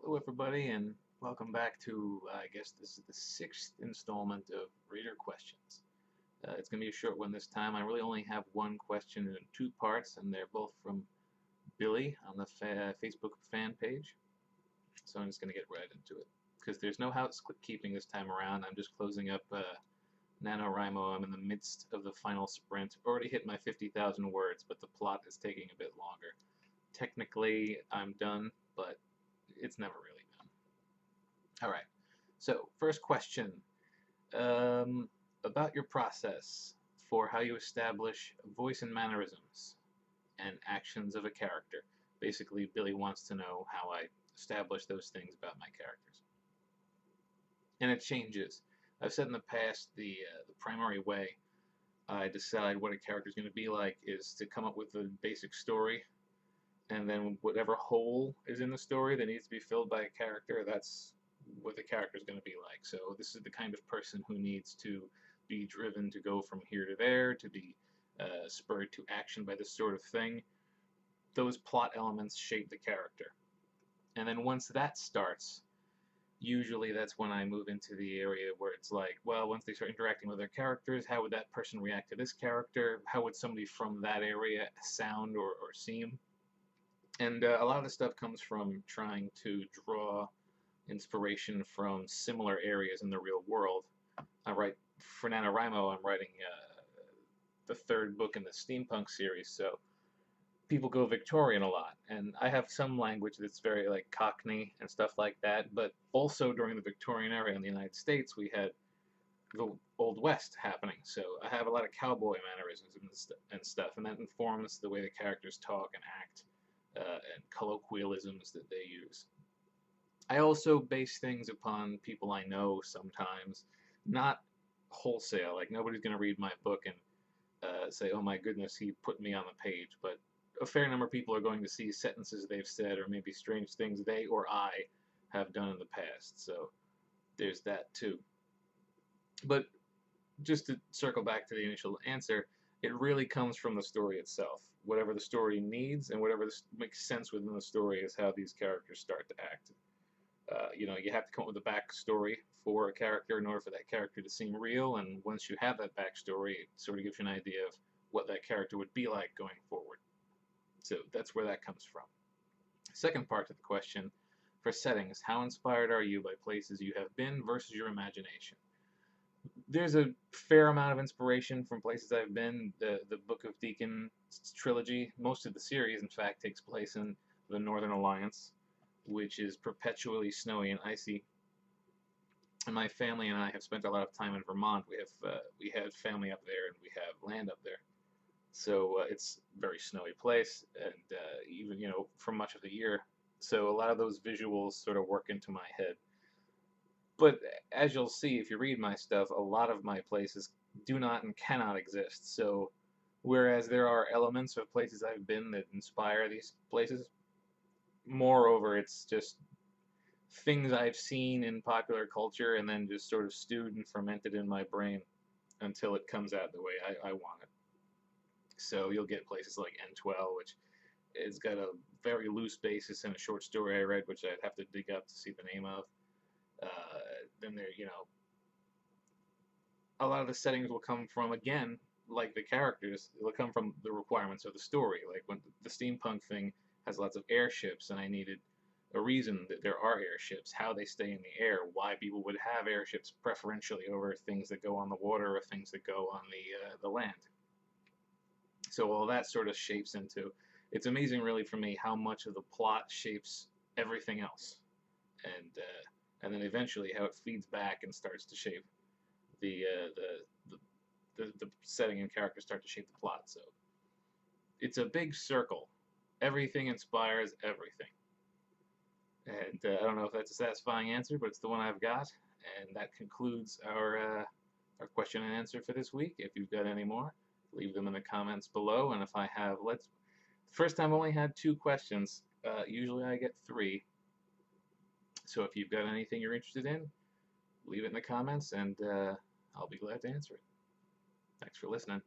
Hello, everybody, and welcome back to, I guess this is the sixth installment of Reader Questions. It's going to be a short one this time. I really only have one question in two parts, and they're both from Billy on the Facebook fan page. So I'm just going to get right into it. Because there's no housekeeping this time around. I'm just closing up NaNoWriMo. I'm in the midst of the final sprint. Already hit my 50,000 words, but the plot is taking a bit longer. Technically, I'm done, but it's never really done. All right. So, first question about your process for how you establish voice and mannerisms and actions of a character. Basically, Billy wants to know how I establish those things about my characters. And it changes. I've said in the past the primary way I decide what a character is going to be like is to come up with a basic story, and then whatever hole is in the story that needs to be filled by a character, that's what the character is going to be like. So this is the kind of person who needs to be driven to go from here to there, to be spurred to action by this sort of thing. Those plot elements shape the character. And then once that starts, usually that's when I move into the area where it's like, well, once they start interacting with their characters, how would that person react to this character? How would somebody from that area sound or seem? And a lot of the stuff comes from trying to draw inspiration from similar areas in the real world. I write for NaNoWriMo. I'm writing the third book in the steampunk series, so people go Victorian a lot, and I have some language that's very like Cockney and stuff like that. But also during the Victorian era in the United States, we had the Old West happening, so I have a lot of cowboy mannerisms and stuff, and that informs the way the characters talk and act. And colloquialisms that they use. I also base things upon people I know sometimes, not wholesale. Like nobody's going to read my book and say, "Oh my goodness, he put me on the page." But a fair number of people are going to see sentences they've said, or maybe strange things they or I have done in the past. So there's that too. But just to circle back to the initial answer, it really comes from the story itself. Whatever the story needs and whatever makes sense within the story is how these characters start to act. You have to come up with a backstory for a character in order for that character to seem real, and once you have that backstory, it sort of gives you an idea of what that character would be like going forward. So that's where that comes from. Second part to the question, for settings, how inspired are you by places you have been versus your imagination? There's a fair amount of inspiration from places I've been. The Book of Deacon trilogy, most of the series, in fact, takes place in the Northern Alliance, which is perpetually snowy and icy. And my family and I have spent a lot of time in Vermont. We have family up there, and we have land up there. So it's a very snowy place, and even for much of the year. So a lot of those visuals sort of work into my head. But as you'll see if you read my stuff, a lot of my places do not and cannot exist. So whereas there are elements of places I've been that inspire these places, moreover, it's just things I've seen in popular culture and then just sort of stewed and fermented in my brain until it comes out the way I want it. So you'll get places like N12, which it's got a very loose basis in a short story I read, which I'd have to dig up to see the name of. Then there, a lot of the settings will come from, again, like the characters, it'll come from the requirements of the story. Like when the steampunk thing has lots of airships, and I needed a reason that there are airships, how they stay in the air, why people would have airships preferentially over things that go on the water or things that go on the land. So all that sort of shapes into. It's amazing, really, for me how much of the plot shapes everything else, and then eventually how it feeds back and starts to shape the setting and characters start to shape the plot. So it's a big circle. Everything inspires everything. And I don't know if that's a satisfying answer, but it's the one I've got. And that concludes our question and answer for this week. If you've got any more, leave them in the comments below. And if I have, first time I've only had 2 questions. Usually I get 3. So if you've got anything you're interested in, leave it in the comments, and I'll be glad to answer it. Thanks for listening.